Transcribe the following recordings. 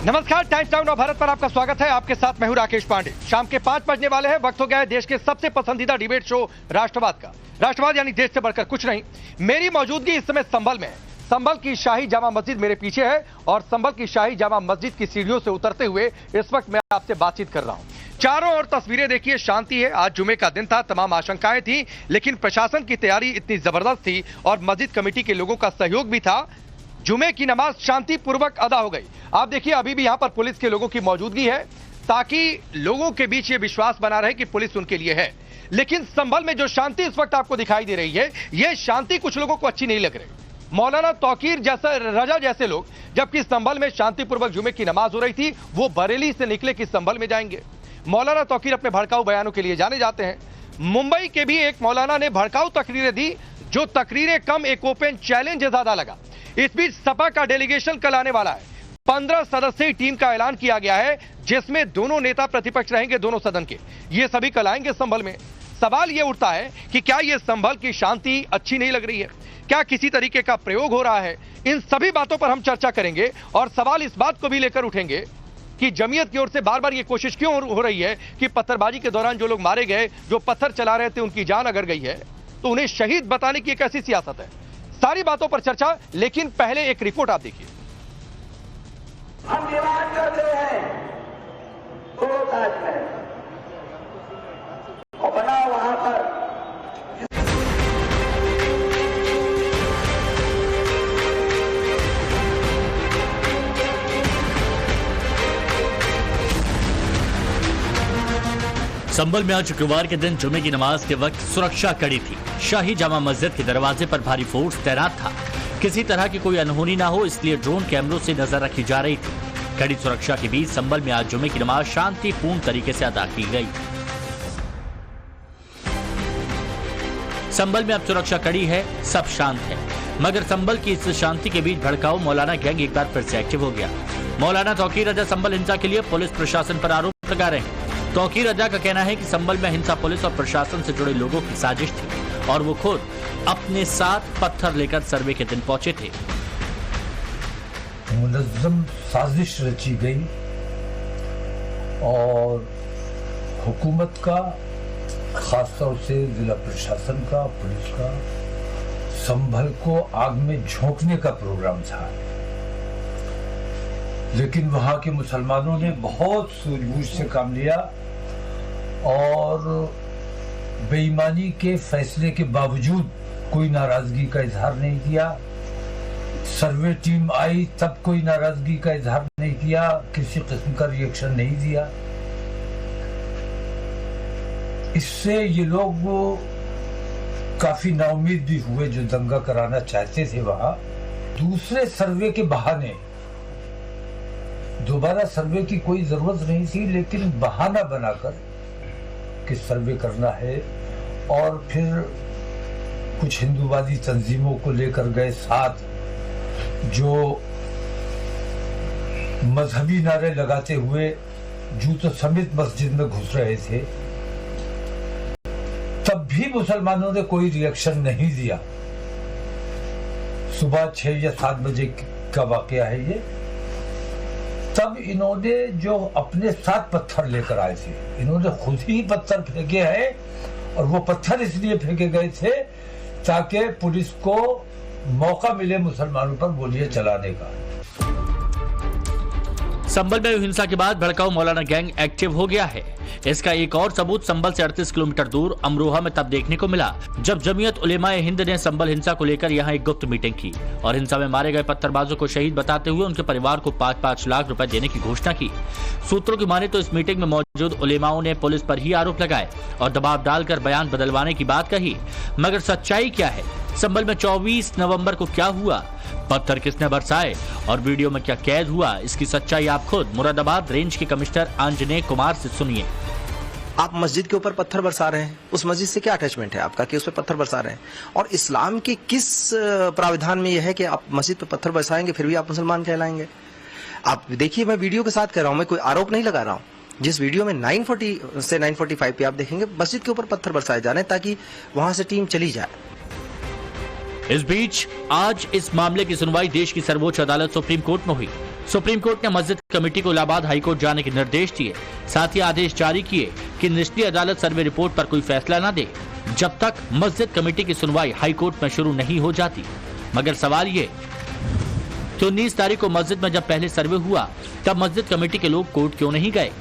नमस्कार, times now नव भारत पर आपका स्वागत है। आपके साथ मैं हूं राकेश पांडे। शाम के 5 बजने वाले हैं। वक्त हो गया है देश के सबसे पसंदीदा डिबेट शो राष्ट्रवाद का। राष्ट्रवाद यानी देश से बढ़कर कुछ नहीं। मेरी मौजूदगी इस समय संभल में है। संभल की शाही जामा मस्जिद मेरे पीछे है और संभल की शाही जामा मस्जिद की सीढ़ियों से उतरते हुए इस वक्त मैं आपसे बातचीत कर रहा हूं। चारों ओर तस्वीरें देखिए, शांति है। आज जुमे का दिन था, तमाम आशंकाएं थी, लेकिन प्रशासन की तैयारी इतनी जबरदस्त थी और मस्जिद कमेटी के लोगों का सहयोग भी था। जुमे की नमाज शांतिपूर्वक अदा हो गई। आप देखिए, अभी भी यहां पर पुलिस के लोगों की मौजूदगी है ताकि लोगों के बीच ये विश्वास बना रहे कि पुलिस उनके लिए है। लेकिन संभल में जो शांति इस वक्त आपको दिखाई दे रही है, यह शांति कुछ लोगों को अच्छी नहीं लग रही। मौलाना तौकीर जैसा रजा जैसे लोग, जबकि संभल में शांतिपूर्वक जुमे की नमाज हो रही थी, वो बरेली से निकले कि संभल में जाएंगे। मौलाना तौकीर अपने भड़काऊ बयानों के लिए जाने जाते हैं। मुंबई के भी एक मौलाना ने भड़काऊ तकरीरें दी, जो तकरीरें कम एक ओपन चैलेंज ज्यादा लगा। इस बीच सपा का डेलीगेशन कल आने वाला है। 15 सदस्यीय टीम का ऐलान किया गया है, जिसमें दोनों नेता प्रतिपक्ष रहेंगे, दोनों सदन के। ये सभी कल आएंगे संभल में। सवाल यह उठता है कि क्या यह संभल की शांति अच्छी नहीं लग रही है, क्या किसी तरीके का प्रयोग हो रहा है। इन सभी बातों पर हम चर्चा करेंगे और सवाल इस बात को भी लेकर उठेंगे कि जमीयत की ओर से बार बार यह कोशिश क्यों हो रही है कि पत्थरबाजी के दौरान जो लोग मारे गए, जो पत्थर चला रहे थे, उनकी जान अगर गई है तो उन्हें शहीद बताने की एक ऐसी सियासत है। सारी बातों पर चर्चा, लेकिन पहले एक रिपोर्ट आप देखिए। हम डिमांड करते हैं दो ताजमहल और बना वहां पर संभल में आज शुक्रवार के दिन जुमे की नमाज के वक्त सुरक्षा कड़ी थी। शाही जामा मस्जिद के दरवाजे पर भारी फोर्स तैनात था। किसी तरह की कोई अनहोनी ना हो, इसलिए ड्रोन कैमरों से नजर रखी जा रही थी। कड़ी सुरक्षा के बीच संभल में आज जुमे की नमाज शांतिपूर्ण तरीके से अदा की गई। संभल में अब सुरक्षा कड़ी है, सब शांत है, मगर संभल की इस शांति के बीच भड़काऊ मौलाना गैंग एक बार फिर से एक्टिव हो गया। मौलाना तौकीर रजा संभल हिंसा के लिए पुलिस प्रशासन पर आरोप लगा रहे हैं। तौकीर रजा का कहना है कि संभल में हिंसा पुलिस और प्रशासन से जुड़े लोगों की साजिश थी और वो खुद अपने साथ पत्थर लेकर सर्वे के दिन पहुंचे थे। मुनज़्ज़म साजिश रची गई और हुकूमत का, खासतौर से जिला प्रशासन का, पुलिस का, संभल को आग में झोंकने का प्रोग्राम था। लेकिन वहां के मुसलमानों ने बहुत सूझबूझ से काम लिया और बेईमानी के फैसले के बावजूद कोई नाराजगी का इजहार नहीं किया। सर्वे टीम आई तब कोई नाराजगी का इजहार नहीं किया, किसी किस्म का रिएक्शन नहीं दिया। इससे ये लोग काफी नाउम्मीद भी हुए जो दंगा कराना चाहते थे वहां। दूसरे सर्वे के बहाने, दोबारा सर्वे की कोई जरूरत नहीं थी, लेकिन बहाना बनाकर कि सर्वे करना है, और फिर कुछ हिंदूवादी तंजीमों को लेकर गए साथ, जो मजहबी नारे लगाते हुए जूतों समेत मस्जिद में घुस रहे थे। तब भी मुसलमानों ने कोई रिएक्शन नहीं दिया। सुबह 6 या 7 बजे का वाकया है ये। तब इन्होंने जो अपने साथ पत्थर लेकर आए थे, इन्होंने खुद ही पत्थर फेंके हैं और वो पत्थर इसलिए फेंके गए थे ताकि पुलिस को मौका मिले मुसलमानों पर गोलियां चलाने का। संभल में हिंसा के बाद भड़काऊ मौलाना गैंग एक्टिव हो गया है। इसका एक और सबूत संभल से 38 किलोमीटर दूर अमरोहा में तब देखने को मिला जब जमीयत उलेमाए हिंद ने संभल हिंसा को लेकर यहां एक गुप्त मीटिंग की और हिंसा में मारे गए पत्थरबाजों को शहीद बताते हुए उनके परिवार को 5-5 लाख रुपए देने की घोषणा की। सूत्रों की माने तो इस मीटिंग में मौजूद उलेमाओं ने पुलिस पर ही आरोप लगाए और दबाव डालकर बयान बदलवाने की बात कही। मगर सच्चाई क्या है? संभल में 24 नवंबर को क्या हुआ? पत्थर किसने बरसाए और वीडियो में क्या कैद हुआ? इसकी सच्चाई आप खुद मुरादाबाद रेंज के कमिश्नर आंजनेय कुमार से सुनिए। आप मस्जिद के ऊपर पत्थर बरसा रहे हैं, उस मस्जिद से क्या अटैचमेंट है आपका कि उस पर पत्थर बरसा रहे हैं? और इस्लाम के किस प्राविधान में यह है कि आप मस्जिद पर पत्थर बरसाएंगे फिर भी आप मुसलमान कहलाएंगे? आप देखिए, मैं वीडियो के साथ कह रहा हूं, मैं कोई आरोप नहीं लगा रहा हूं। जिस वीडियो में 940 से 945 पे आप देखेंगे मस्जिद के ऊपर पत्थर बरसाए जा रहे हैं ताकि वहां से टीम चली जाए। इस बीच आज इस मामले की सुनवाई देश की सर्वोच्च अदालत सुप्रीम कोर्ट में हुई। सुप्रीम कोर्ट ने मस्जिद कमेटी को इलाहाबाद हाईकोर्ट जाने के निर्देश दिए, साथ ही आदेश जारी किए कि निचली अदालत सर्वे रिपोर्ट पर कोई फैसला न दे जब तक मस्जिद कमेटी की सुनवाई हाईकोर्ट में शुरू नहीं हो जाती। मगर सवाल ये कि 19 तारीख को मस्जिद में जब पहले सर्वे हुआ तब मस्जिद कमेटी के लोग कोर्ट क्यों नहीं गए?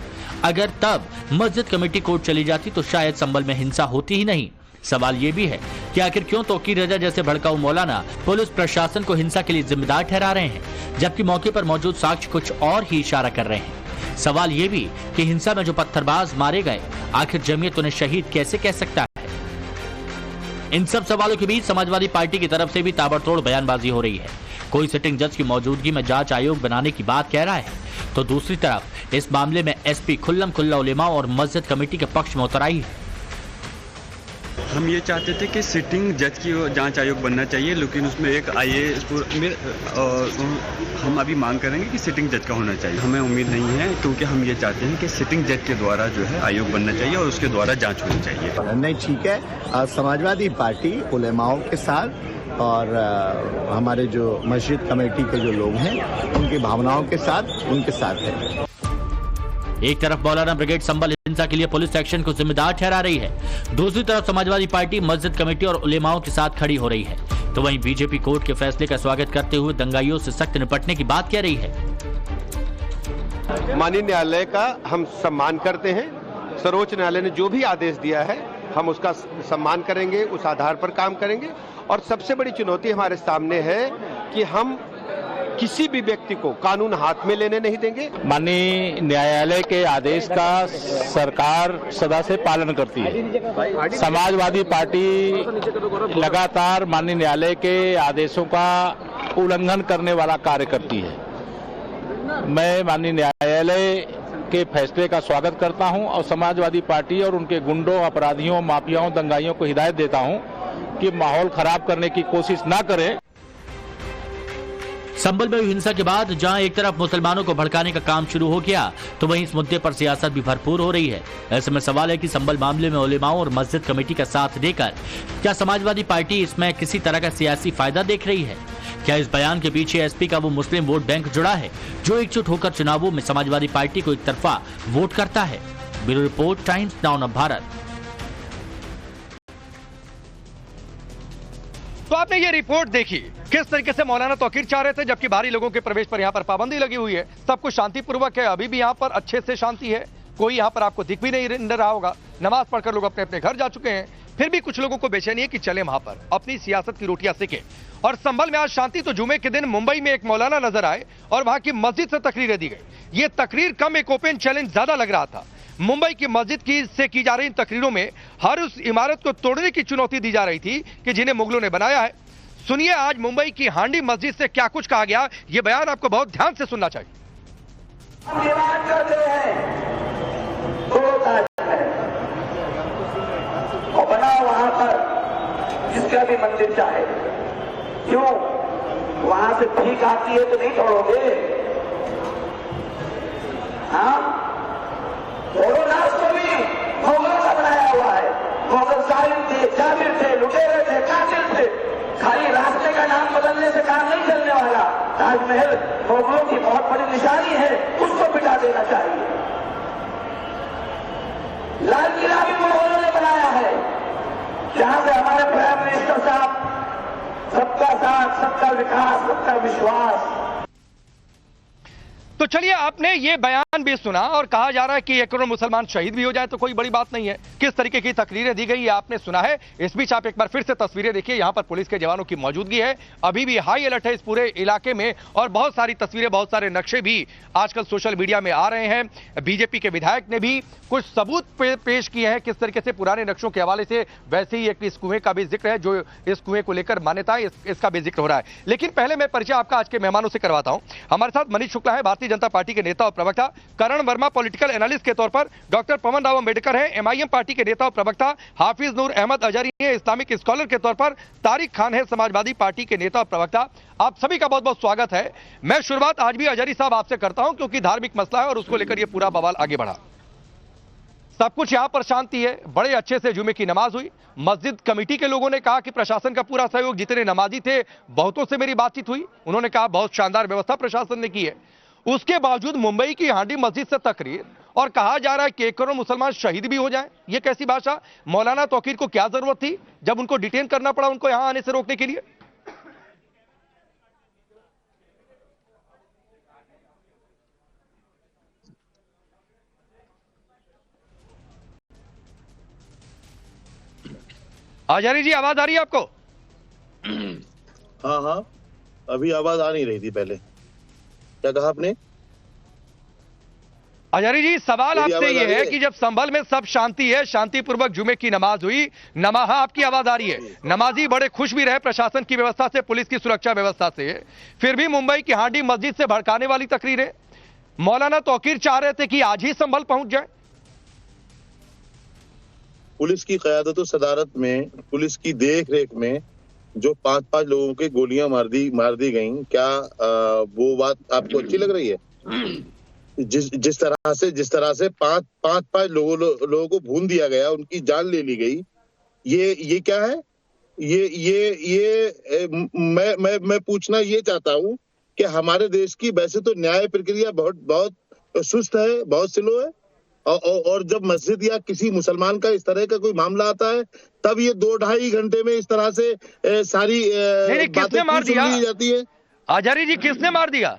अगर तब मस्जिद कमेटी कोर्ट चली जाती तो शायद संभल में हिंसा होती ही नहीं। सवाल ये भी है कि आखिर क्यों तौकीर रजा जैसे भड़काऊ मौलाना पुलिस प्रशासन को हिंसा के लिए जिम्मेदार ठहरा रहे हैं, जबकि मौके पर मौजूद साक्ष्य कुछ और ही इशारा कर रहे हैं। सवाल ये भी कि हिंसा में जो पत्थरबाज मारे गए, आखिर जमीयत उन्हें शहीद कैसे कह सकता है? इन सब सवालों के बीच समाजवादी पार्टी की तरफ से भी ताबड़तोड़ बयानबाजी हो रही है। कोई सिटिंग जज की मौजूदगी में जांच आयोग बनाने की बात कह रहा है, तो दूसरी तरफ इस मामले में एसपी खुल्लम खुल्ला उलेमा और मस्जिद कमेटी के पक्ष में उतर आई है। हम ये चाहते थे कि सिटिंग जज की जांच आयोग बनना चाहिए, लेकिन उसमें एक आईएएस हम अभी मांग करेंगे कि सिटिंग जज का होना चाहिए। हमें उम्मीद नहीं है, क्योंकि हम ये चाहते हैं कि सिटिंग जज के द्वारा जो है आयोग बनना चाहिए और उसके द्वारा जांच होनी चाहिए। नहीं, ठीक है। समाजवादी पार्टी उलेमाओं के साथ और हमारे जो मस्जिद कमेटी के जो लोग हैं उनकी भावनाओं के साथ उनके साथ है। एक तरफ मौलाना ब्रिगेड संभल हिंसा के लिए पुलिस एक्शन को जिम्मेदार ठहरा रही है, दूसरी तरफ समाजवादी पार्टी मस्जिद कमेटी और उलेमाओं के साथ खड़ी हो रही है। तो वहीं बीजेपी कोर्ट के फैसले का स्वागत करते हुए दंगाइयों से सख्त निपटने की बात कह रही है। माननीय न्यायालय का हम सम्मान करते हैं। सर्वोच्च न्यायालय ने जो भी आदेश दिया है हम उसका सम्मान करेंगे, उस आधार पर काम करेंगे। और सबसे बड़ी चुनौती हमारे सामने है कि हम किसी भी व्यक्ति को कानून हाथ में लेने नहीं देंगे। माननीय न्यायालय के आदेश का सरकार सदा से पालन करती है। समाजवादी पार्टी लगातार माननीय न्यायालय के आदेशों का उल्लंघन करने वाला कार्य करती है। मैं माननीय न्यायालय के फैसले का स्वागत करता हूं और समाजवादी पार्टी और उनके गुंडों, अपराधियों, माफियाओं, दंगाइयों को हिदायत देता हूं कि माहौल खराब करने की कोशिश ना करें। संभल में हुई हिंसा के बाद जहां एक तरफ मुसलमानों को भड़काने का काम शुरू हो गया, तो वहीं इस मुद्दे पर सियासत भी भरपूर हो रही है। ऐसे में सवाल है कि संभल मामले में उलेमाओं और मस्जिद कमेटी का साथ देकर क्या समाजवादी पार्टी इसमें किसी तरह का सियासी फायदा देख रही है? क्या इस बयान के पीछे एसपी का वो मुस्लिम वोट बैंक जुड़ा है जो एकजुट होकर चुनावों में समाजवादी पार्टी को एक तरफा वोट करता है? Bureau report, times now of Bharat. तो आपने ये रिपोर्ट देखी, किस तरीके से मौलाना तौकीर चाह रहे थे, जबकि बाहरी लोगों के प्रवेश पर यहाँ पर पाबंदी लगी हुई है। सब कुछ शांतिपूर्वक है, अभी भी यहाँ पर अच्छे से शांति है, कोई यहाँ पर आपको दिख भी नहीं रहा होगा। नमाज पढ़कर लोग अपने अपने घर जा चुके हैं। फिर भी कुछ लोगों को बेचैनी है कि चले वहां पर अपनी सियासत की रोटियां सेकें। और संभल में आज शांति, तो जुमे के दिन मुंबई में एक मौलाना नजर आए और वहां की मस्जिद से तकरीरें दी गई। ये तकरीर कम, एक ओपन चैलेंज ज्यादा लग रहा था। मुंबई की मस्जिद से की जा रही इन तकरीरों में हर उस इमारत को तोड़ने की चुनौती दी जा रही थी कि जिन्हें मुगलों ने बनाया है। सुनिए आज मुंबई की हांडी मस्जिद से क्या कुछ कहा गया, ये बयान आपको बहुत ध्यान से सुनना चाहिए। हम डिमांड करते हैं दो ताज महल और बना वहां पर जिसका भी मंदिर चाहे। क्यों वहां से भीख आती है तो नहीं तोड़ोगे? हाँ, तोड़ो ना उसको भी। मुगलों का बनाया हुआ है। मुगल जालिम थे, जाबिर थे, लुटेरे थे, कातिल थे। खाली रास्ते का नाम बदलने से काम नहीं चलने वाला। ताजमहल मुगलों की बहुत बड़ी निशानी है, उसको मिटा देना चाहिए। लाल किला भी मुगलों ने बनाया है, जहां से हमारे प्राइम मिनिस्टर साहब सबका साथ, सबका विकास, सबका विश्वास। तो चलिए, आपने ये बयान भी सुना और कहा जा रहा है कि 1 करोड़ मुसलमान शहीद भी हो जाए तो कोई बड़ी बात नहीं है। किस तरीके की तकरीरें दी गई ये आपने सुना है। इस बीच आप एक बार फिर से तस्वीरें देखिए, यहां पर पुलिस के जवानों की मौजूदगी है, अभी भी हाई अलर्ट है इस पूरे इलाके में। और बहुत सारी तस्वीरें, बहुत सारे नक्शे भी आजकल सोशल मीडिया में आ रहे हैं। बीजेपी के विधायक ने भी कुछ सबूत पेश किए हैं किस तरीके से पुराने नक्शों के हवाले से। वैसे ही एक इस कुएं का भी जिक्र है, जो इस कुएं को लेकर मान्यता है, इसका भी जिक्र हो रहा है। लेकिन पहले मैं परिचय आपका आज के मेहमानों से करवाता हूं। हमारे साथ मनीष शुक्ला है, भारतीय जनता पार्टी के नेता और प्रवक्ता। करण वर्मा पॉलिटिकल एनालिस्ट के तौर पर। डॉक्टर पवन राव अंबेडकर हैं, एमआईएम पार्टी के नेता और प्रवक्ता। हाफिज नूर अहमद अजहरी हैं, इस्लामिक स्कॉलर के तौर पर। तारिक खान है, समाजवादी पार्टी के नेता और प्रवक्ता। आप सभी का बहुत बहुत स्वागत है। मैं शुरुआत आज भी अजहरी साहब आपसे करता हूं, क्योंकि धार्मिक मसला है और उसको लेकर यह पूरा बवाल आगे बढ़ा। सब कुछ यहां पर शांति है। बड़े अच्छे से जुमे की नमाज हुई। मस्जिद कमेटी के लोगों ने कहा कि प्रशासन का पूरा सहयोग, जितने नमाजी थे बहुतों से मेरी बातचीत हुई, उन्होंने कहा बहुत शानदार व्यवस्था प्रशासन ने की है। उसके बावजूद मुंबई की हांडी मस्जिद से तकरीर और कहा जा रहा है कि 1 करोड़ मुसलमान शहीद भी हो जाएं। यह कैसी भाषा? मौलाना तौकीर को क्या जरूरत थी जब उनको डिटेन करना पड़ा उनको यहां आने से रोकने के लिए? आजारी जी, आवाज आ रही है आपको? हाँ हाँ, अभी आवाज आ नहीं रही थी पहले। क्या कहा आपने? आजारी जी, सवाल आपसे यह है कि जब संभल में सब शांति है, शांतिपूर्वक जुमे की नमाज हुई, नमाहा आपकी आवाज आ रही है, नमाजी बड़े खुश भी रहे प्रशासन की व्यवस्था से, पुलिस की सुरक्षा व्यवस्था से, फिर भी मुंबई की हांडी मस्जिद से भड़काने वाली तकरीरें। मौलाना तौकीर चाह रहे थे कि आज ही संभल पहुंच जाए। पुलिस की क़यादत और सदारत में, पुलिस की देख रेख में जो 5-5 लोगों की गोलियां मार दी गईं, क्या वो बात आपको अच्छी लग रही है? जिस तरह से 5 लोगों को भून दिया गया, उनकी जान ले ली गई, ये क्या है? मैं पूछना ये चाहता हूँ कि हमारे देश की वैसे तो न्याय प्रक्रिया बहुत सुस्त है, बहुत स्लो है, और जब मस्जिद या किसी मुसलमान का इस तरह का कोई मामला आता है, तब ये 2-2.5 घंटे में इस तरह से सारी किसने मार दिया जाती है। आजारी जी, किसने मार दिया?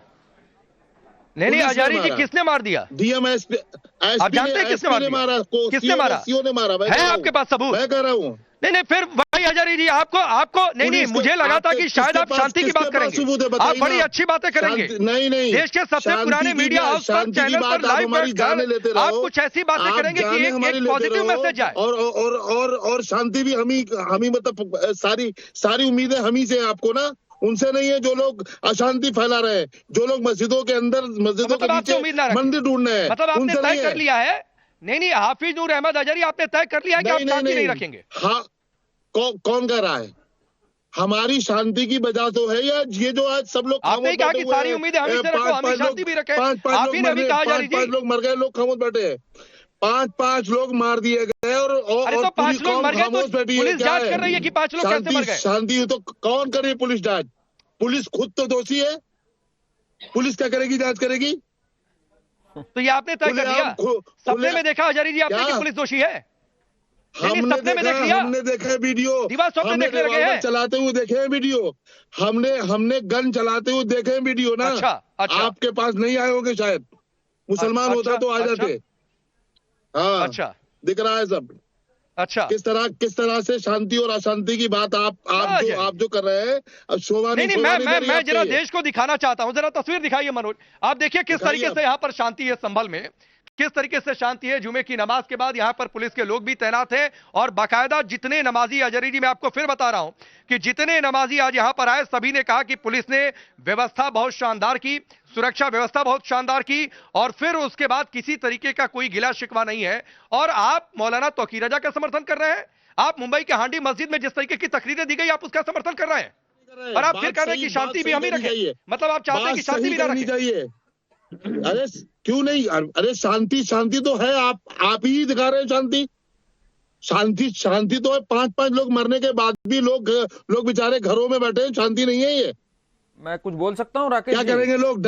नहीं, आजारी जी, किसने मार दिया? डीएमएसपी। आप जानते हैं किसने मारा? किसने मारा? ने मारा। है आपके पास सबूत? मैं कह रहा हूँ। नहीं, फिर भाई हजारी जी, आपको नहीं, मुझे लगा था कि शायद आप शांति की बात करेंगे। आप बड़ी अच्छी बातें करेंगे। नहीं, देश के सबसे पुराने मीडिया हाउस पर, चैनल पर लाइव बैठकर आप कुछ ऐसी बातें करेंगे कि एक पॉजिटिव मैसेज जाए। और शांति भी हम ही मतलब सारी उम्मीदें हम ही से, आपको ना उनसे नहीं है जो लोग अशांति फैला रहे हैं, जो लोग मस्जिदों के अंदर, मस्जिदों के नीचे मंदिर ढूंढ रहे हैं। मतलब आपने तय कर लिया है? नहीं, हाफिज नूर अहमद अजहरी, आपने तय कर लिया है कि आप शांति नहीं रखेंगे? हाँ, कौन कह रहा है? हमारी शांति की वजह तो है या ये जो आज सब लोग आपने कहा कि सारी उम्मीदें हम ही से रखो, हम ही शांति भी रखें। आप ही ने भी कहा, 5 लोग मर गए, लोग खामोश बैठे हैं। 5 लोग मार दिए गए और अरे तो 5 लोग मर गए तो पुलिस जांच कर रही है कि 5 लोग कैसे मर गए? शांति तो कौन करे? पुलिस जांच? पुलिस खुद तो दोषी है, पुलिस क्या करेगी? जांच करेगी? तो ये आपने तय कर लिया? सपने में देखा हजारी जी आपने कि पुलिस दोषी है? हमने देखा वीडियो, हमने रिवॉल्वर चलाते हुए देखे हैं वीडियो, हमने गन चलाते हुए देखे हैं वीडियो ना। अच्छा। आपके पास नहीं आए होंगे शायद, मुसलमान होता तो आ जाते। हाँ, अच्छा, दिख रहा है सब। अच्छा, किस तरह से शांति और अशांति की बात आप जो कर रहे हैं, अब शोभा नहीं, मैं जरा देश को दिखाना चाहता हूं, जरा तस्वीर दिखाइए मनोज। आप देखिए किस तरीके से यहाँ पर शांति है संभल में, किस तरीके से शांति है। जुमे की नमाज के बाद यहाँ पर पुलिस के लोग भी तैनात हैं और बाकायदा जितने नमाजी, अजहरी जी मैं आपको फिर बता रहा हूं कि जितने नमाजी आज यहाँ पर आए, सभी ने कहा कि पुलिस ने व्यवस्था बहुत शानदार की, सुरक्षा व्यवस्था बहुत शानदार की, और फिर उसके बाद किसी तरीके का कोई गिला शिकवा नहीं है। और आप मौलाना तौकीर रजा का समर्थन कर रहे हैं? आप मुंबई के हांडी मस्जिद में जिस तरीके की तकरीरें दी गई, आप उसका समर्थन कर रहे हैं और आप फिर कह रहे हैं कि शांति भी हम ही रखें? मतलब आप चाहते हैं कि शांति भी ना रखें? अरे क्यों नहीं? अरे शांति तो है, आप ही दिखा रहे हैं शांति तो है। 5 लोग मरने के बाद भी लोग बेचारे घरों में बैठे हैं, शांति नहीं है ये। मैं कुछ बोल सकता हूँ राकेश? क्या करेंगे लोग?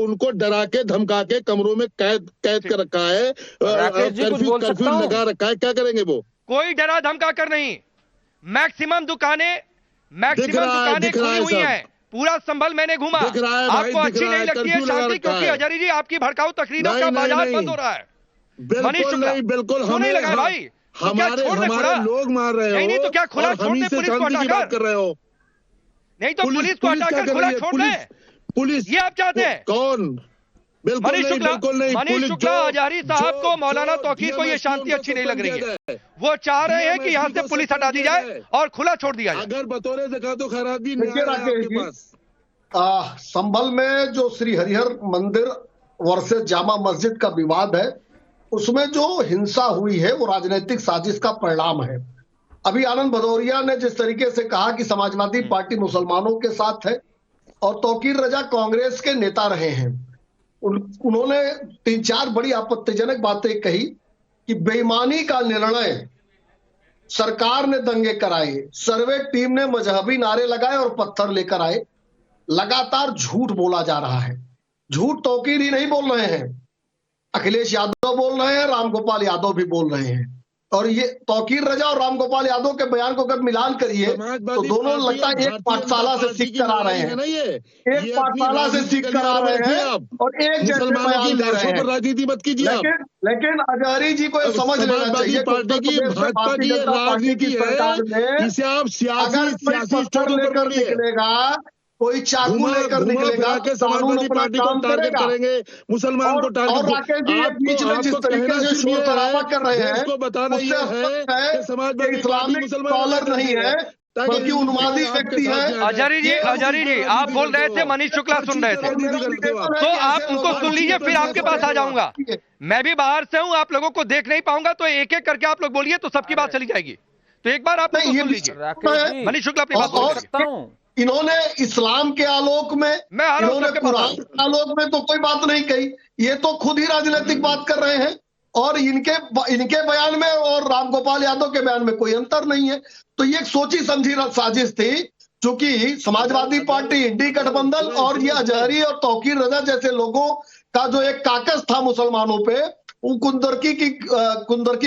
उनको डरा के धमका के कमरों में कैद कर रखा है, कर्फ्यू लगा रखा है। क्या करेंगे वो? कोई डरा धमका कर नहीं। मैक्सिमम दुकानें खुली हुई हैं। पूरा संभल मैंने घूमा। आपको अच्छी नहीं लगती है शांति, क्योंकि अजहरी जी आपकी भड़काऊ तकरीरों का बाजार बंद हो रहा है। बिल्कुल नहीं लगा भाई, हमारे लोग मार रहे हो। नहीं तो क्या खुला छोड़ दे पुलिस को हटाकर? कर रहे हो? नहीं तो पुलिस को हटाकर खुला छोड़ दे, पुलिस ये आप चाहते हैं? कौन? मनीष शुक्ला अजहरी साहब को, मौलाना तौकीर को ये शांति अच्छी नहीं लग रही है। वो चाह रहे हैं कि यहाँ से पुलिस हटा दी जाए और खुला छोड़ दिया जाए। अगर बतौर ज़कात तो खराबी संभल में जो श्री हरिहर मंदिर वर्सेस जामा मस्जिद का विवाद है, उसमें जो हिंसा हुई है वो राजनीतिक साजिश का परिणाम है। अभी आनंद भदौरिया ने जिस तरीके से कहा कि समाजवादी पार्टी मुसलमानों के साथ है और तौकीर रजा कांग्रेस के नेता रहे हैं, उन्होंने 3-4 बड़ी आपत्तिजनक बातें कही कि बेईमानी का निर्णय सरकार ने दंगे कराए, सर्वे टीम ने मजहबी नारे लगाए और पत्थर लेकर आए। लगातार झूठ बोला जा रहा है। झूठ तौकीर ही नहीं बोल रहे हैं, अखिलेश यादव बोल रहे हैं, रामगोपाल यादव भी बोल रहे हैं। और ये तौकीर रजा और रामगोपाल यादव के बयान को अगर मिलान करिए तो दोनों लगता है एक पाठशाला से सीख कर आ रहे हैं, एक पाठशाला से सीख कर आ रहे हैं और एक जैसे बयान दे रहे हैं। राजनीति मत कीजिए। लेकिन अजहरी जी को समझ लेना चाहिए पार्टी की भाजपा की राजनीति है, इसे आप सियासी स्टोर लेकर निकलेगा, कोई चाकू लेकर निकलेगा, समाजवादी पार्टी को टारगेट करेंगे, मुसलमान को टारगेट। बीच में जिस तरीके से शोर शराबा कर रहे हैं उसको बताना यह है कि समाजवादी इस्लामिक स्कॉलर नहीं है बल्कि उन्मादी व्यक्ति है। अजहरी जी आप बोल रहे थे, मनीष शुक्ला सुन रहे थे, तो आप उनको सुन लीजिए, फिर आपके पास आ जाऊंगा। मैं भी बाहर से हूं, आप लोगों को देख नहीं पाऊंगा, तो एक एक करके आप लोग बोलिए तो सबकी बात चली जाएगी। तो एक बार आप सुन लीजिए। मनीष शुक्ला अपनी बात बोल सकता हूं। इन्होंने इस्लाम के आलोक में, इन्होंने कुरान के आलोक में तो कोई बात नहीं कही, ये तो खुद ही राजनीतिक बात कर रहे हैं। और इनके बयान में और रामगोपाल यादव के बयान में कोई अंतर नहीं है। तो ये एक सोची समझी साजिश थी, क्योंकि समाजवादी पार्टी, इंडी गठबंधन और ये अजहरी और तौकीर रजा जैसे लोगों का जो एक काकस था मुसलमानों पे, कुंदरकी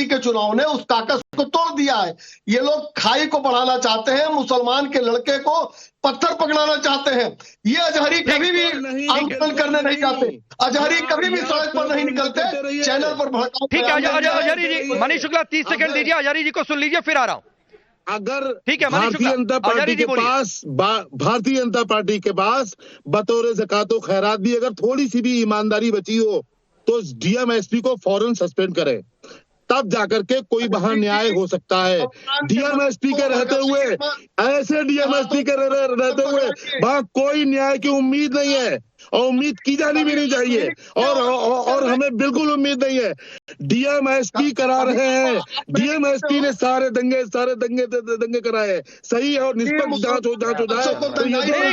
के चुनाव ने उस काकस को तोड़ दिया है। ये लोग खाई को बढ़ाना चाहते हैं, मुसलमान के लड़के को पत्थर पकड़ाना चाहते हैं। ये अजहरी कभी भी आंदोलन करने नहीं जाते, अजहरी कभी भी सड़क पर नहीं निकलते, चैनल पर भड़काऊ। ठीक है अजहरी जी, मनीष शुक्ला 30 सेकंड दीजिए, अजहरी जी को सुन लीजिए, फिर आ रहा हूं। अगर ठीक है, भारतीय जनता पार्टी के पास बतौर ज़कात खैरात भी अगर थोड़ी सी भी ईमानदारी बची हो तो डीएमएसपी को फौरन सस्पेंड करें, तब जाकर के कोई वहां न्याय हो सकता है। डीएमएसपी के रहते हुए, ऐसे डीएमएसपी के रहते हुए वहां कोई न्याय की उम्मीद नहीं है और उम्मीद की जानी भी नहीं चाहिए। और हमें बिल्कुल उम्मीद नहीं है। डीएमएसपी करा रहे हैं, डीएमएसपी ने सारे दंगे कराए। सही है और निष्पक्ष जांच हो जाए।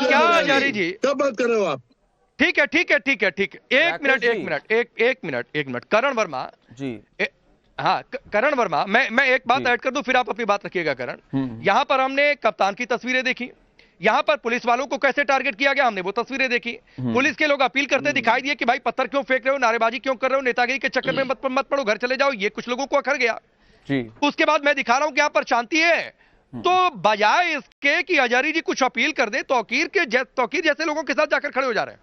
क्या अजहरी जी कब बात कर रहे हो आप? ठीक है। एक मिनट करण वर्मा जी। हाँ करण वर्मा, मैं एक बात ऐड कर दूं, फिर आप अपनी बात रखिएगा। करण, यहां पर हमने कप्तान की तस्वीरें देखी, यहां पर पुलिस वालों को कैसे टारगेट किया गया हमने वो तस्वीरें देखी। पुलिस के लोग अपील करते दिखाई दिए कि भाई पत्थर क्यों फेंक रहे हो, नारेबाजी क्यों कर रहे हो, नेतागिरी के चक्कर में मत पड़ो, घर चले जाओ। ये कुछ लोगों को अखर गया। उसके बाद मैं दिखा रहा हूं कि यहां पर शांति है। तो बजाय इसके कि अजहरी जी कुछ अपील कर दे, तौकीर जैसे लोगों के साथ जाकर खड़े हो जा रहे हैं।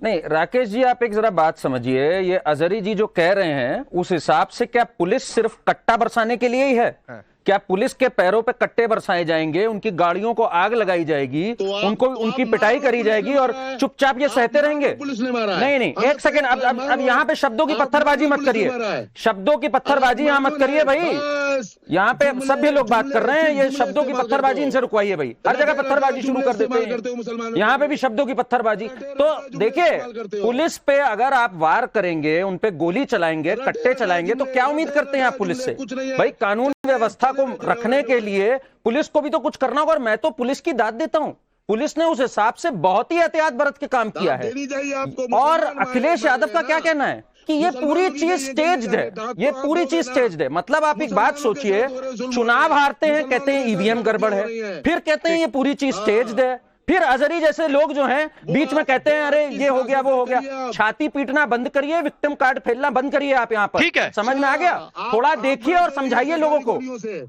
नहीं राकेश जी, आप एक जरा बात समझिए, ये अजहरी जी जो कह रहे हैं उस हिसाब से क्या पुलिस सिर्फ कट्टा बरसाने के लिए ही है? क्या पुलिस के पैरों पे कट्टे बरसाए जाएंगे, उनकी गाड़ियों को आग लगाई जाएगी, उनको उनकी पिटाई करी जाएगी और चुपचाप ये सहते रहेंगे? पुलिस ने मारा। नहीं एक सेकेंड, अब यहाँ पे शब्दों की पत्थरबाजी मत करिए, शब्दों की पत्थरबाजी यहाँ मत करिए भाई। यहाँ पे सभ्य लोग बात कर रहे हैं, ये शब्दों की पत्थरबाजी इनसे रुकवाइए भाई। हर जगह पत्थरबाजी शुरू कर देते हैं, यहाँ पे भी शब्दों की पत्थरबाजी। तो देखिए, पुलिस पे अगर आप वार करेंगे, उन पे गोली चलाएंगे, कट्टे चलाएंगे, तो क्या उम्मीद करते हैं आप पुलिस से? भाई कानून व्यवस्था को रखने के लिए पुलिस को भी तो कुछ करना होगा। और मैं तो पुलिस की दाद देता हूं, पुलिस ने उस हिसाब से बहुत ही एहतियात बरत के काम किया है। और अखिलेश यादव का क्या कहना है कि ये पूरी चीज स्टेज्ड है, ये पूरी चीज स्टेज्ड है। मतलब आप एक बात सोचिए, चुनाव हारते हैं, कहते हैं ईवीएम गड़बड़ है, फिर कहते हैं ये पूरी चीज स्टेज्ड है, फिर अजहरी जैसे लोग जो हैं बीच में कहते हैं अरे ये हो गया वो हो गया। छाती पीटना बंद करिए, विक्टिम कार्ड फैलना बंद करिए आप यहाँ पर। ठीक है, समझ में आ गया? थोड़ा देखिए और समझाइए लोगों को।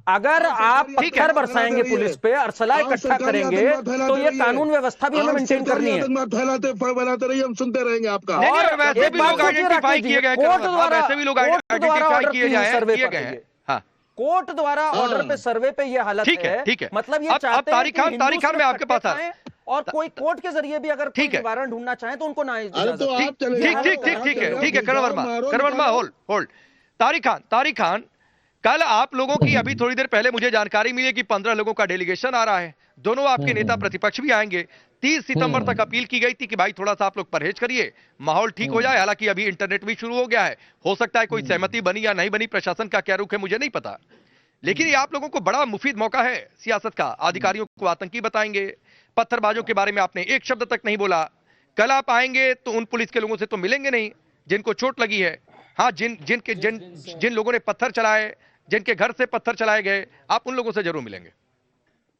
अगर आप पत्थर बरसाएंगे पुलिस पे, अरसला इकट्ठा करेंगे, तो ये कानून व्यवस्था भी हमें मेंटेन करनी है। फैलाते रहिए, हम सुनते रहेंगे आपका। वैसे भी लोग आइडेंटिफाई किए गए, वैसे भी लोग आइडेंटिफाई किए गए। कोर्ट द्वारा ऑर्डर पे सर्वे पे ये हालत है। ठीक है। मतलब ये अब तारिक खान में आपके पास है, और कोई कोर्ट के जरिए भी अगर कोई निवारण ढूंढना चाहे तो उनको ना। ठीक है। करण वर्मा होल्ड। तारिक खान, कल आप लोगों की अभी थोड़ी देर पहले मुझे जानकारी मिली कि 15 लोगों का डेलीगेशन आ रहा है। दोनों आपके नेता प्रतिपक्ष भी आएंगे। 30 सितंबर तक अपील की गई थी कि भाई थोड़ा सा आप लोग परहेज करिए, माहौल ठीक हो जाए। हालांकि अभी इंटरनेट भी शुरू हो गया है, हो सकता है कोई सहमति बनी या नहीं बनी, प्रशासन का क्या रुख है मुझे नहीं पता। लेकिन ये आप लोगों को बड़ा मुफीद मौका है सियासत का। अधिकारियों को आतंकी बताएंगे, पत्थरबाजों के बारे में आपने एक शब्द तक नहीं बोला। कल आप आएंगे तो उन पुलिस के लोगों से तो मिलेंगे नहीं जिनको चोट लगी है। हाँ, जिन लोगों ने पत्थर चलाए, जिनके घर से पत्थर चलाए गए, आप उन लोगों से जरूर मिलेंगे।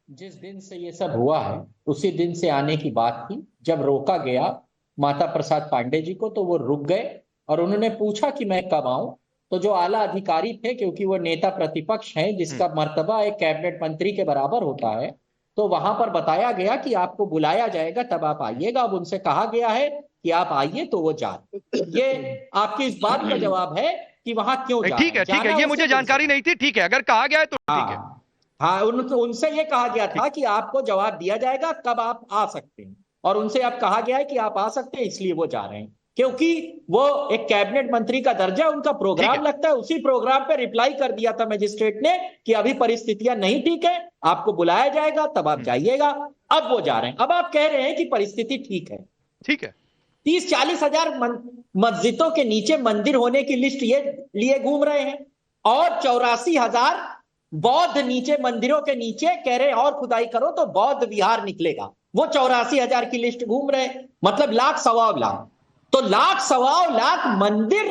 जिस दिन से ये सब हुआ है उसी दिन से आने की बात थी। जब रोका गया माता प्रसाद पांडे जी को तो वो रुक गए और उन्होंने पूछा कि मैं कब आऊं। तो जो आला अधिकारी थे, क्योंकि वो नेता प्रतिपक्ष हैं जिसका मर्तबा एक कैबिनेट मंत्री के बराबर होता है, तो वहां पर बताया गया कि आपको बुलाया जाएगा तब आप आइएगा। अब उनसे कहा गया है कि आप आइए तो वो जा। ये आपकी इस बात का जवाब है कि वहां क्यों जा। ठीक है, ये मुझे जानकारी नहीं थी। ठीक है, अगर कहा गया है तो ठीक है। हाँ, उनसे ये कहा गया था कि आपको जवाब दिया जाएगा कब आप आ सकते हैं, और उनसे अब कहा गया है कि आप आ सकते हैं, इसलिए वो जा रहे हैं क्योंकि वो एक कैबिनेट मंत्री का दर्जा, उनका प्रोग्राम लगता है। उसी प्रोग्राम पे रिप्लाई कर दिया था मजिस्ट्रेट ने कि अभी परिस्थितियां नहीं ठीक है, आपको बुलाया जाएगा तब आप जाइएगा। अब वो जा रहे हैं। अब आप कह रहे हैं कि परिस्थिति ठीक है। ठीक है, 30-40 हजार मस्जिदों के नीचे मंदिर होने की लिस्ट ये लिए घूम रहे हैं और 84,000 बौद्ध नीचे मंदिरों के नीचे कह रहे हैं और खुदाई करो तो बौद्ध विहार निकलेगा। वो 84,000 की लिस्ट घूम रहे हैं, मतलब 1,00,000-1,15,000। तो 1,00,000-1,15,000 मंदिर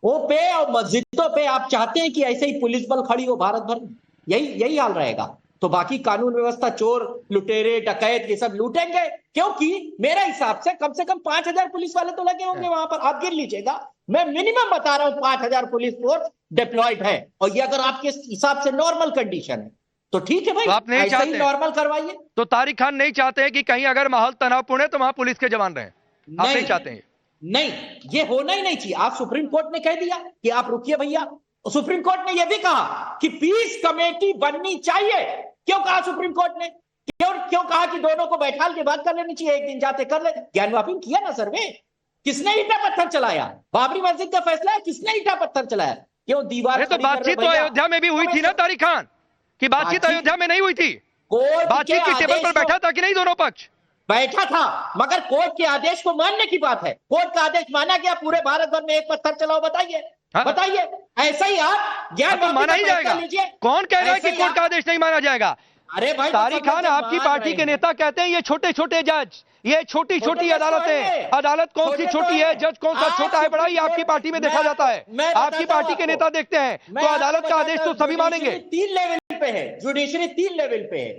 वो पे और मस्जिदों पे आप चाहते हैं कि ऐसे ही पुलिस बल खड़ी हो भारत भर में? यही हाल रहेगा तो बाकी कानून व्यवस्था, चोर, लुटेरे, डकैत ये सब लूटेंगे। क्योंकि मेरे हिसाब से कम 5,000 पुलिस वाले तो लगे होंगे वहां पर। आप गिर लीजिएगा, मैं मिनिमम बता रहा हूं 5,000 पुलिस फोर्स डिप्लॉयड है। और ये अगर आपके हिसाब से नॉर्मल कंडीशन है तो ठीक है भाई, तो आप नहीं ऐसे ही चाहते नॉर्मल करवाइए। तो तारिक खान नहीं चाहते हैं कि कहीं अगर माहौल तनावपूर्ण है तो वहां पुलिस के जवान रहे? आप नहीं चाहते हैं? नहीं, ये होना ही नहीं चाहिए। आप सुप्रीम कोर्ट ने कह दिया कि आप रुकिए भैया। सुप्रीम कोर्ट ने यह भी कहा कि पीस कमेटी बननी चाहिए। क्यों कहा सुप्रीम कोर्ट ने? क्यों कहा कि दोनों को बैठाल के बाद कर लेनी चाहिए, एक दिन जाते कर ले। ज्ञान वापी किया ना सर्वे? किसने ईटा पत्थर चलाया? बाबरी मस्जिद का फैसला है, किसने ईटा पत्थर चलाया? क्यों दीवार? तो बातचीत तो अयोध्या में भी हुई थी ना तारिक खान, कि बातचीत अयोध्या में नहीं हुई थी? बातचीत के टेबल पर बैठा था कि नहीं दोनों पक्ष? बैठा था, मगर कोर्ट के आदेश को मानने की बात है। कोर्ट का आदेश माना गया, पूरे भारत भर में एक पत्थर चलाओ। बताइए बताइए, ऐसा ही आप ज्ञान तो माना ही जाएगा? कौन कह रहा है कि कोर्ट का आदेश नहीं माना जाएगा? अरे भाई तारिक खान, आपकी पार्टी के नेता कहते हैं ये छोटे छोटे जज, ये छोटी छोटी अदालतें। अदालत कौन सी छोटी है, जज कौन सा छोटा है, बड़ा ही आपकी पार्टी में देखा जाता है। आपकी पार्टी के नेता देखते हैं तो अदालत का आदेश तो सभी मानेंगे। 3 लेवल पे है जुडिशरी, 3 लेवल पे है,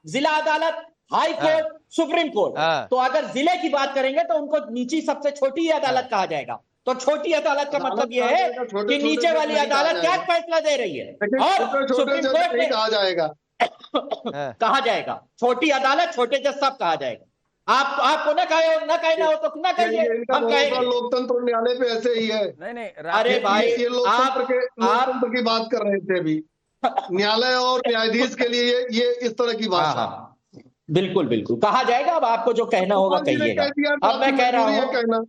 जिला अदालत, हाई कोर्ट, सुप्रीम कोर्ट। तो अगर जिले की बात करेंगे तो उनको नीचे सबसे छोटी अदालत कहा जाएगा। तो छोटी अदालत का मतलब यह है कि नीचे वाली अदालत क्या फैसला दे रही है, और सुप्रीम कोर्ट में कहा जाएगा कहा जाएगा छोटी अदालत, छोटे जज सब कहा जाएगा। आपको ना कहना हो तो ना कहिए, हम कहेंगे। लोकतंत्र न्यायालय पे ऐसे ही है। नहीं, अरे भाई, ये लोकतंत्र की बात कर रहे थे अभी। न्यायालय और न्यायाधीश के लिए ये इस तरह की बात है। बिल्कुल कहा जाएगा। अब आपको जो कहना होगा कहिएगा। अब मैं कह रहा हूँ,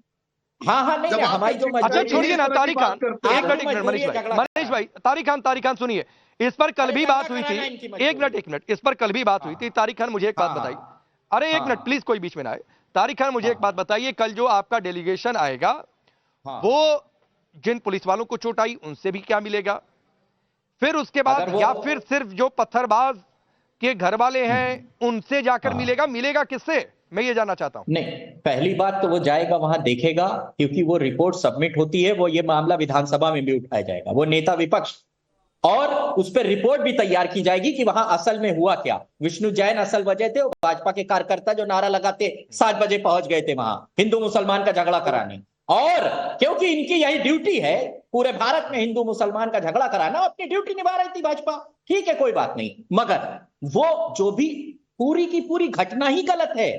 हाँ नहीं, हमारी जो अच्छा छोड़िए ना तारिक खान, एक मिनट मनीष भाई, तारिक खान सुनिए, इस पर कल भी बात हुई थी। एक मिनट, इस पर कल भी बात हुई थी। तारिक खान मुझे एक बात बताइए। अरे एक मिनट प्लीज, कोई बीच में ना आए। तारिक खान मुझे एक बात बताइए, कल जो आपका डेलीगेशन आएगा वो जिन पुलिस वालों को चोट आई उनसे भी क्या मिलेगा? फिर उसके बाद या फिर सिर्फ जो पत्थरबाज के घर वाले हैं उनसे जाकर मिलेगा किससे? मैं ये जानना चाहता हूं। नहीं, पहली बात तो वो जाएगा वहां देखेगा, क्योंकि वो रिपोर्ट सबमिट होती है। वो ये मामला विधानसभा में भी उठाया जाएगा, वो नेता विपक्ष, और उस पर रिपोर्ट भी तैयार की जाएगी कि वहां असल में हुआ क्या। विष्णु जैन असल वजह थे, भाजपा के कार्यकर्ता जो नारा लगाते 7 बजे पहुंच गए थे वहां हिंदू मुसलमान का झगड़ा कराने। और क्योंकि इनकी यही ड्यूटी है पूरे भारत में हिंदू मुसलमान का झगड़ा कराना, अपनी ड्यूटी निभा रही थी भाजपा। ठीक है, कोई बात नहीं, मगर वो जो भी पूरी की पूरी घटना ही गलत है।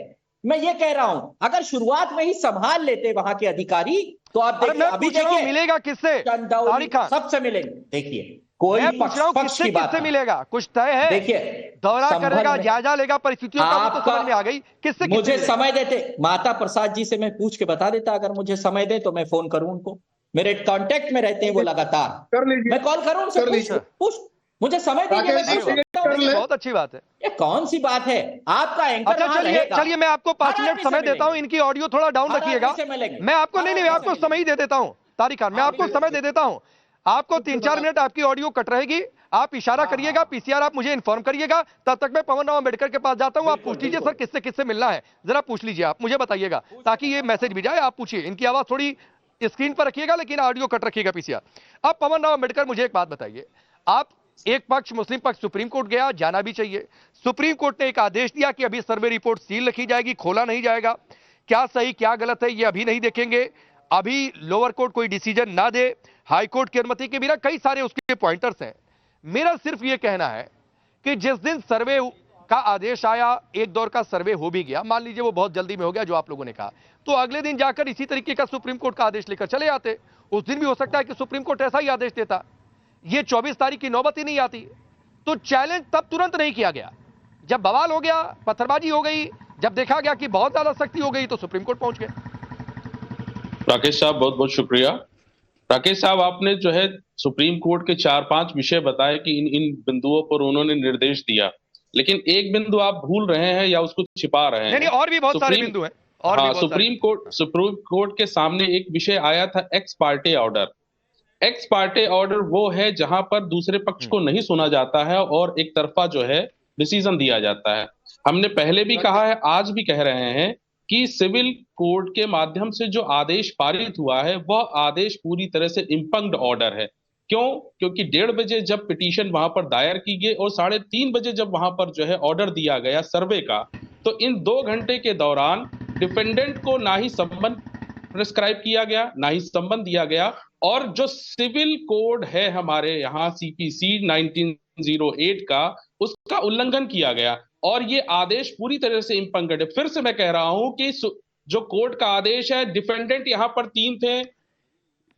मैं ये कह रहा हूं, अगर शुरुआत में ही संभाल लेते वहां के अधिकारी तो आप देखिए, अभी देखिए मिलेगा किससे? सबसे मिलेंगे। देखिए, कोई पक्ष की बात किससे मिलेगा? कुछ तय है? देखिए, दौरा करेगा, जायजा लेगा परिस्थितियों का, तो समझ में आ गई। किससे? मुझे समय देते, माता प्रसाद जी से मैं पूछ के बता देता। अगर मुझे समय दे तो मैं फोन करूं उनको, मेरे कांटेक्ट में रहते हैं वो लगातार। कर लीजिए, मैं कॉल करूं उनसे, पूछ मुझे समय दीजिए। बहुत अच्छी बात है। ये कौन सी बात है? आपका एंकर चलिए मैं आपको 5 मिनट समय देता हूं। इनकी ऑडियो थोड़ा डाउन रखिएगा। मैं आपको नहीं, आपको समय ही दे देता हूं तारिक खान, मैं आपको समय दे देता हूं। आपको 3-4 मिनट आपकी ऑडियो कट रहेगी। आप इशारा करिएगा, पीसीआर आप मुझे इन्फॉर्म करिएगा। तब तक मैं पवन राव अम्बेडकर के पास जाता हूं। आप पूछ लीजिए सर किससे किससे मिलना है, जरा पूछ लीजिए, आप मुझे बताइएगा ताकि ये मैसेज भी जाए। आप पूछिए, इनकी आवाज थोड़ी स्क्रीन पर रखिएगा लेकिन ऑडियो कट रखिएगा पीसीआर। अब पवन राव अम्बेडकर, मुझे एक बात बताइए, आप एक पक्ष मुस्लिम पक्ष सुप्रीम कोर्ट गया, जाना भी चाहिए। सुप्रीम कोर्ट ने एक आदेश दिया कि अभी सर्वे रिपोर्ट सील रखी जाएगी, खोला नहीं जाएगा। क्या सही क्या गलत है ये अभी नहीं देखेंगे, अभी लोअर कोर्ट कोई डिसीजन ना दे, हाई कोर्ट की अनुमति के बिना, कई सारे उसके पॉइंटर्स हैं। मेरा सिर्फ ये कहना है कि जिस दिन सर्वे का आदेश आया, एक दौर का सर्वे हो भी गया, मान लीजिए वो बहुत जल्दी में हो गया जो आप लोगों ने कहा, तो अगले दिन जाकर इसी तरीके का सुप्रीम कोर्ट का आदेश लेकर चले आते। उस दिन भी हो सकता है कि सुप्रीम कोर्ट ऐसा ही आदेश देता, ये 24 तारीख की नौबत ही नहीं आती। तो चैलेंज तब तुरंत नहीं किया गया, जब बवाल हो गया, पत्थरबाजी हो गई, जब देखा गया कि बहुत ज्यादा सख्ती हो गई तो सुप्रीम कोर्ट पहुंच गए। राकेश साहब बहुत बहुत शुक्रिया। राकेश साहब, आपने जो है सुप्रीम कोर्ट के 4-5 विषय बताए कि इन बिंदुओं पर उन्होंने निर्देश दिया, लेकिन एक बिंदु आप भूल रहे हैं या उसको छिपा रहे हैं। नहीं, और भी बहुत सारे बिंदु हैं। और हाँ, सुप्रीम कोर्ट के सामने एक विषय आया था, x party order. X party order वो है जहां पर दूसरे पक्ष को नहीं सुना जाता है और एक तरफा जो है डिसीजन दिया जाता है। हमने पहले भी कहा है, आज भी कह रहे हैं कि सिविल कोर्ट के माध्यम से जो आदेश पारित हुआ है वह आदेश पूरी तरह से इंपंग्ड ऑर्डर है। क्यों? क्योंकि 1:30 बजे जब पिटीशन वहां पर दायर की गई और 3:30 बजे जब वहां पर जो है ऑर्डर दिया गया सर्वे का, तो इन 2 घंटे के दौरान डिफेंडेंट को ना ही संबंध प्रिस्क्राइब किया गया, ना ही संबंध दिया गया, और जो सिविल कोड है हमारे यहाँ CPC 1908 का, उसका उल्लंघन किया गया और ये आदेश पूरी तरह से इंपंग्ड है। फिर से मैं कह रहा हूं कि जो कोर्ट का आदेश है, डिफेंडेंट यहाँ पर 3 थे,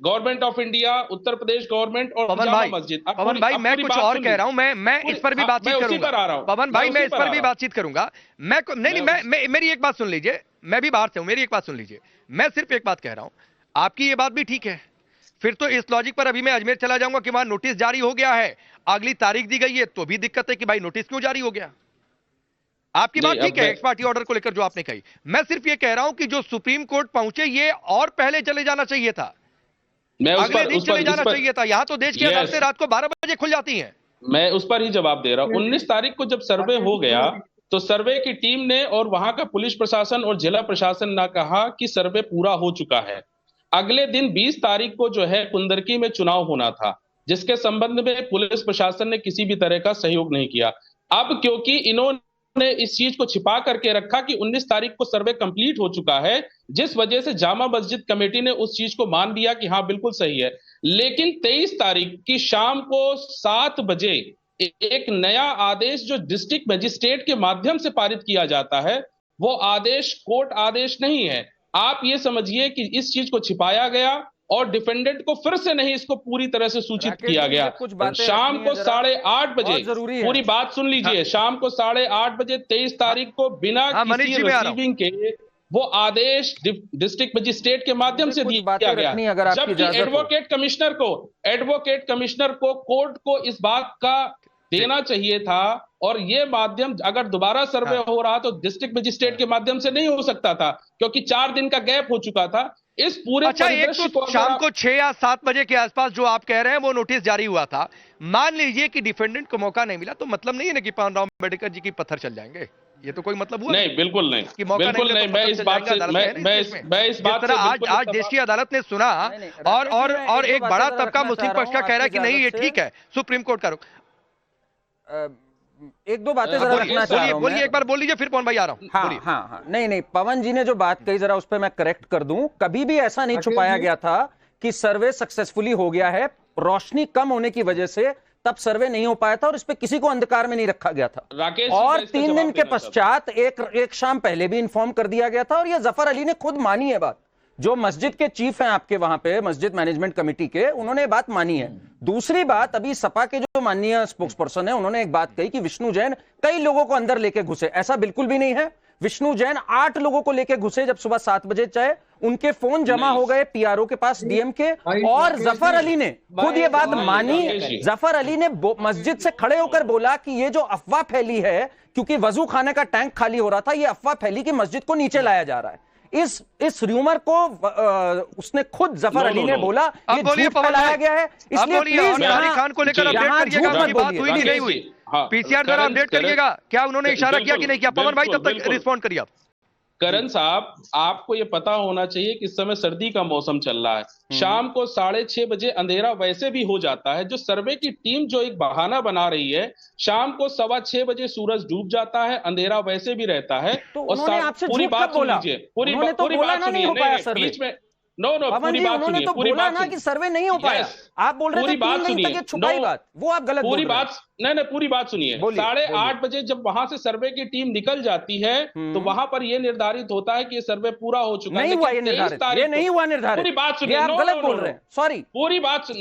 government of India, Uttar Pradesh government और जामा मस्जिद। पवन भाई, मैं कुछ और कह रहा हूं, मैं इस पर भी बातचीत करूंगा। पवन भाई, मैं इस पर भी बातचीत करूंगा। मैं मेरी एक बात सुन लीजिए, मैं भी बाहर से हूं, मेरी एक बात सुन लीजिए। मैं सिर्फ एक बात कह रहा हूं, आपकी ये बात भी ठीक है, फिर तो इस लॉजिक पर अभी मैं अजमेर चला जाऊंगा कि वहां नोटिस जारी हो गया है, अगली तारीख दी गई है, तो भी दिक्कत है कि भाई नोटिस क्यों जारी हो गया। आपकी बात ठीक है एक्स पार्टी ऑर्डर को लेकर जो आपने कही, मैं सिर्फ ये कह रहा हूं कि जो सुप्रीम कोर्ट पहुंचे ये और पहले चले जाना चाहिए था, अगले दिन चले जाना चाहिए था। यहां तो देश की अदालतें रात को 12 बजे खुल जाती हैं। मैं उस पर ही जवाब दे रहा हूं। 19 तारीख को जब सर्वे हो गया तो सर्वे की टीम ने और वहां का पुलिस प्रशासन और जिला प्रशासन ने कहा कि सर्वे पूरा हो चुका है। अगले दिन 20 तारीख को जो है कुंदरकी में चुनाव होना था, जिसके संबंध में पुलिस प्रशासन ने किसी भी तरह का सहयोग नहीं किया। अब क्योंकि इन्होंने इस चीज को छिपा करके रखा कि 19 तारीख को सर्वे कंप्लीट हो चुका है, जिस वजह से जामा मस्जिद कमेटी ने उस चीज को मान लिया कि हाँ बिल्कुल सही है। लेकिन 23 तारीख की शाम को 7 बजे एक नया आदेश जो डिस्ट्रिक्ट मजिस्ट्रेट के माध्यम से पारित किया जाता है, वो आदेश कोर्ट आदेश नहीं है। आप ये समझिए कि इस चीज को छिपाया गया और डिफेंडेंट को फिर से नहीं इसको पूरी तरह से सूचित किया गया। शाम को 8:30 बजे, पूरी बात सुन लीजिए, शाम को 8:30 बजे 23 तारीख को बिना किसी रिसीविंग के वो आदेश डिस्ट्रिक्ट मजिस्ट्रेट के माध्यम से दिया गया, जबकि एडवोकेट कमिश्नर को कोर्ट को इस बात का देना चाहिए था। और ये माध्यम अगर दोबारा सर्वे हो रहा तो डिस्ट्रिक्ट मजिस्ट्रेट के माध्यम से नहीं हो सकता था, क्योंकि 4 दिन का गैप हो चुका था। इस पूरे एक तो शाम को 6 या 7 बजे के आसपास जो आप कह रहे हैं वो नोटिस जारी हुआ था, मान लीजिए कि डिफेंडेंट को मौका नहीं मिला, तो मतलब नहीं है ना कि पवन राव अम्बेडकर जी की पत्थर चल जाएंगे, ये तो कोई मतलब हुआ नहीं। बिल्कुल नहीं, बिल्कुल नहीं। मैं इस बात से आज देश की अदालत ने सुना और एक बड़ा तबका मुस्लिम पक्ष का कह रहा है कि नहीं ये ठीक है, सुप्रीम कोर्ट का रुख। 1-2 बातें जरा रखना चाह रहा हूं। बोलिए, एक बार बोल लीजिए, फिर पवन भाई आ रहा हूं। हाँ, नहीं, पवन जी ने जो बात कही जरा उस पर मैं करेक्ट कर दूं। कभी भी ऐसा नहीं छुपाया गया था कि सर्वे सक्सेसफुली हो गया है, रोशनी कम होने की वजह से तब सर्वे नहीं हो पाया था और इस पे किसी को अंधकार में नहीं रखा गया था। और 3 दिन के पश्चात एक शाम पहले भी इंफॉर्म कर दिया गया था और ये जफर अली ने खुद मानी है बात। जो मस्जिद के चीफ हैं आपके वहां पे, मस्जिद मैनेजमेंट कमेटी के, उन्होंने बात मानी है। दूसरी बात, अभी सपा के जो माननीय स्पोक्स पर्सन है उन्होंने एक बात कही कि विष्णु जैन कई लोगों को अंदर लेके घुसे। ऐसा बिल्कुल भी नहीं है। विष्णु जैन 8 लोगों को लेके घुसे जब सुबह 7 बजे, चाहे उनके फोन जमा हो गए पीआरओ के पास, डीएम के, और जफर अली ने खुद ये बात मानी। जफर अली ने मस्जिद से खड़े होकर बोला कि ये जो अफवाह फैली है, क्योंकि वजू खाने का टैंक खाली हो रहा था, ये अफवाह फैली कि मस्जिद को नीचे लाया जा रहा है। इस र्यूमर को उसने खुद जफर अली ने बोला ये झूठ फैलाया गया है। इसलिए प्लीज खान को लेकर अपडेट करिएगा, बात हुई नहीं हुई, पीसीआर द्वारा अपडेट करिएगा, क्या उन्होंने इशारा किया कि नहीं किया। पवन भाई तब तक रिस्पॉन्ड करिए आप। करण साहब, आपको ये पता होना चाहिए कि इस समय सर्दी का मौसम चल रहा है। शाम को 6:30 बजे अंधेरा वैसे भी हो जाता है। जो सर्वे की टीम जो एक बहाना बना रही है, शाम को 6:15 बजे सूरज डूब जाता है, अंधेरा वैसे भी रहता है। तो और पूरी बात सुन लीजिए, पूरी बात सुनिए, बीच में पूरी बात सुनिए, पूरी बात ना कि सर्वे नहीं हो पाया। आप बोल रहे थे 3 दिन तक ये छुपाई बात, वो आप गलत पूरी बात नहीं, पूरी बात सुनिए। 8:30 बजे जब वहां से सर्वे की टीम निकल जाती है तो वहां पर यह निर्धारित होता है कि ये सर्वे पूरा हो चुका है। नहीं हुआ ये निर्धारित, ये नहीं हुआ निर्धारित। पूरी बात सुनिए, आप गलत बोल रहे हैं, सॉरी। पूरी बात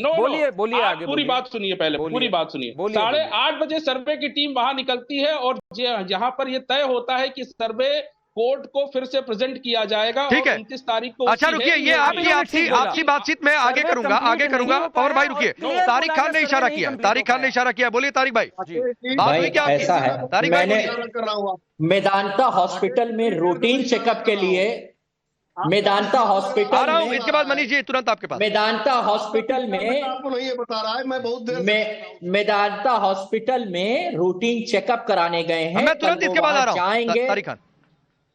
बोलिए आगे, पूरी बात सुनिए, पहले पूरी बात सुनिए। 8:30 बजे सर्वे की टीम वहां निकलती है और जहां पर यह तय होता है कि सर्वे कोर्ट को फिर से प्रेजेंट किया जाएगा। ठीक है, 29 तारीख को। अच्छा रुकिए, ये आपकी बातचीत मैं आगे करूंगा। पवन भाई रुकिए, तारिक खान ने इशारा किया, बोलिए तारिक भाई। भाई ऐसा है, मैंने मेदांता हॉस्पिटल में रूटीन चेकअप के लिए मेदांता हॉस्पिटल आ रहा हूं, इसके बाद मनीष जी तुरंत आपके पास। मेदांता हॉस्पिटल में आपको नहीं ये बता रहा है, मैं बहुत देर मेदांता हॉस्पिटल में रूटीन चेकअप कराने गए हैं। मैं तुरंत इसके बाद आ रहा हूं, तारिक खान।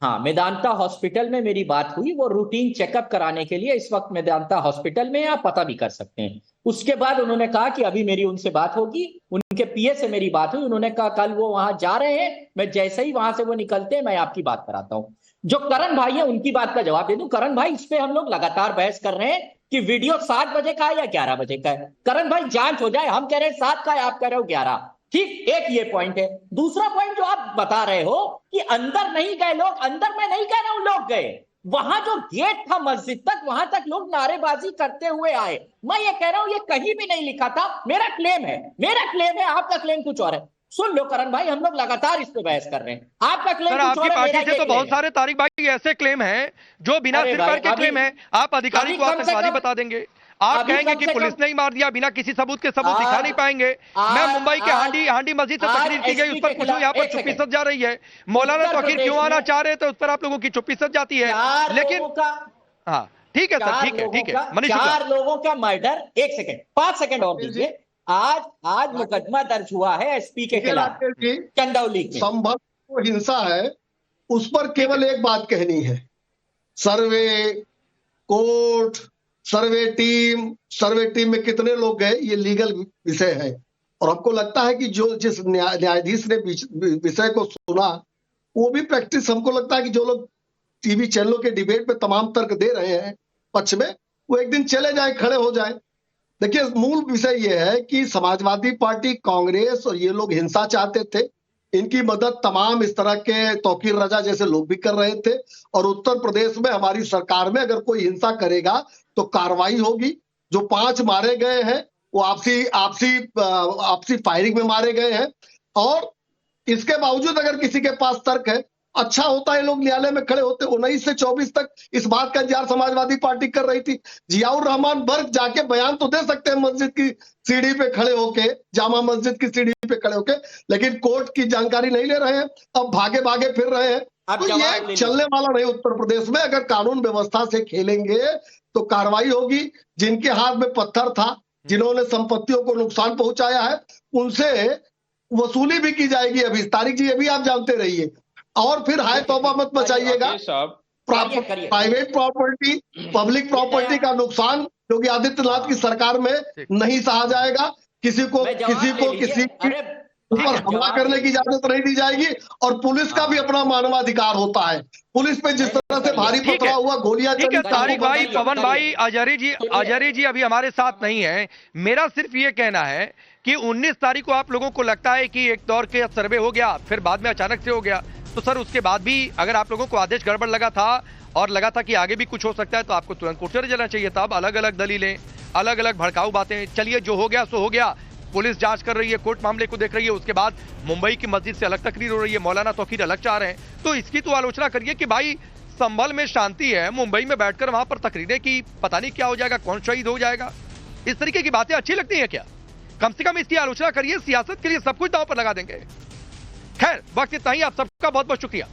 हाँ, मेदांता हॉस्पिटल में मेरी बात हुई, वो रूटीन चेकअप कराने के लिए इस वक्त मेदांता हॉस्पिटल में आप पता भी कर सकते हैं। उसके बाद उन्होंने कहा कि अभी मेरी उनसे बात होगी, उनके पीए से मेरी बात हुई। उन्होंने कहा कल वो वहां जा रहे हैं, मैं जैसे ही वहां से वो निकलते हैं मैं आपकी बात कराता हूं। जो करण भाई है उनकी बात का जवाब दे दूं। करण भाई, इस पे हम लोग लगातार बहस कर रहे हैं कि वीडियो 7 बजे का है या 11 बजे का है। करण भाई, जांच हो जाए। हम कह रहे हैं 7 का है, आप कह रहे हो 11। ठीक, एक ये पॉइंट है। दूसरा पॉइंट जो आप बता रहे हो कि अंदर नहीं गए लोग, अंदर मैं नहीं कह रहा हूं लोग गए, वहां जो गेट था मस्जिद तक, वहां तक लोग नारेबाजी करते हुए आए। मैं ये कह रहा हूं ये कहीं भी नहीं लिखा था। मेरा क्लेम है, आपका क्लेम कुछ और है। सुन लो करण भाई, हम लोग लगातार इस पे बहस कर रहे हैं। आपका क्लेम कुछ और है, आपकी पार्टी से तो बहुत सारे तारिक भाई ऐसे क्लेम हैं जो बिना सिर पर के क्लेम है। आप अधिकारी को आतंकवादी बता देंगे, आप कहेंगे कि पुलिस ने ही मार दिया, बिना किसी सबूत के सबूत दिखा नहीं पाएंगे। मैं मुंबई के हांडी मस्जिद से तकरीर की गई, उस पर पूछूं, यहाँ पर चुप्पी सज जा रही है। मौलाना तौकीर क्यों आना चाह रहे थे, उस पर आप लोगों की चुप्पी सज जाती है। लेकिन हाँ ठीक है सर, ठीक है मनीष, 4 लोगों का मर्डर, 1 सेकंड 5 सेकंड और दीजिए। आज मुकदमा दर्ज हुआ है एसपी के खिलाफ चंदौली के। संभव जो हिंसा है उस पर केवल एक बात कहनी है, सर्वे कोर्ट, सर्वे टीम में कितने लोग गए ये लीगल विषय है। और हमको लगता है कि जो जिस न्यायाधीश ने विषय को सुना वो भी प्रैक्टिस, हमको लगता है कि जो लोग टीवी चैनलों के डिबेट में तमाम तर्क दे रहे हैं पक्ष में, वो एक दिन चले जाए, खड़े हो जाए। देखिए, मूल विषय ये है कि समाजवादी पार्टी, कांग्रेस और ये लोग हिंसा चाहते थे। इनकी मदद तमाम इस तरह के तौकीर रजा जैसे लोग भी कर रहे थे। और उत्तर प्रदेश में हमारी सरकार में अगर कोई हिंसा करेगा तो कार्रवाई होगी। जो 5 मारे गए हैं वो आपसी फायरिंग में मारे गए हैं। और इसके बावजूद अगर किसी के पास तर्क है, अच्छा होता है लोग न्यायालय में खड़े होते। 19 से 24 तक इस बात का इंतजार समाजवादी पार्टी कर रही थी। जियाउर रहमान बर्क जाके बयान तो दे सकते हैं मस्जिद की सीढ़ी पे खड़े होके, जामा मस्जिद की सीढ़ी पे खड़े होके, लेकिन कोर्ट की जानकारी नहीं ले रहे हैं। अब भागे फिर रहे हैं। तो ये चलने वाला नहीं उत्तर प्रदेश में। अगर कानून व्यवस्था से खेलेंगे तो कार्रवाई होगी। जिनके हाथ में पत्थर था, जिन्होंने संपत्तियों को नुकसान पहुंचाया है, उनसे वसूली भी की जाएगी। अभी तारिक जी, अभी आप जानते रहिए। और फिर हाय तौबा मत मचाइएगा। प्राइवेट प्रॉपर्टी, पब्लिक प्रॉपर्टी का नुकसान योगी आदित्यनाथ की सरकार में नहीं सहा जाएगा। किसी को किसी ऊपर हमला करने की इजाजत नहीं दी जाएगी। और पुलिस का भी अपना मानवाधिकार होता है। पुलिस पे जिस तरह से भारी पथराव हुआ, गोलियां चली। तारिक भाई, पवन भाई, अजहरी जी अभी हमारे साथ नहीं है। मेरा सिर्फ ये कहना है कि 19 तारीख को आप लोगों को लगता है कि एक दौर के सर्वे हो गया, फिर बाद में अचानक से हो गया, तो सर उसके बाद भी अगर आप लोगों को आदेश गड़बड़ लगा था और लगा था कि आगे भी कुछ हो सकता है, तो आपको तुरंत कोर्ट चले जाना चाहिए था। अब अलग अलग दलीलें, अलग अलग भड़काऊ बातें, चलिए जो हो गया सो हो गया। पुलिस जांच कर रही है, कोर्ट मामले को देख रही है। उसके बाद मुंबई की मस्जिद से अलग तकरीर हो रही है, मौलाना तौकीर अलग चाह रहे हैं। तो इसकी तो आलोचना करिए कि भाई संभल में शांति है, मुंबई में बैठकर वहां पर तकरीरें की, पता नहीं क्या हो जाएगा, कौन शहीद हो जाएगा। इस तरीके की बातें अच्छी लगती है क्या? कम से कम इसकी आलोचना करिए। सियासत के लिए सब कुछ दांव पर लगा देंगे। खैर, वक्त इतना ही। आप सबका बहुत बहुत शुक्रिया।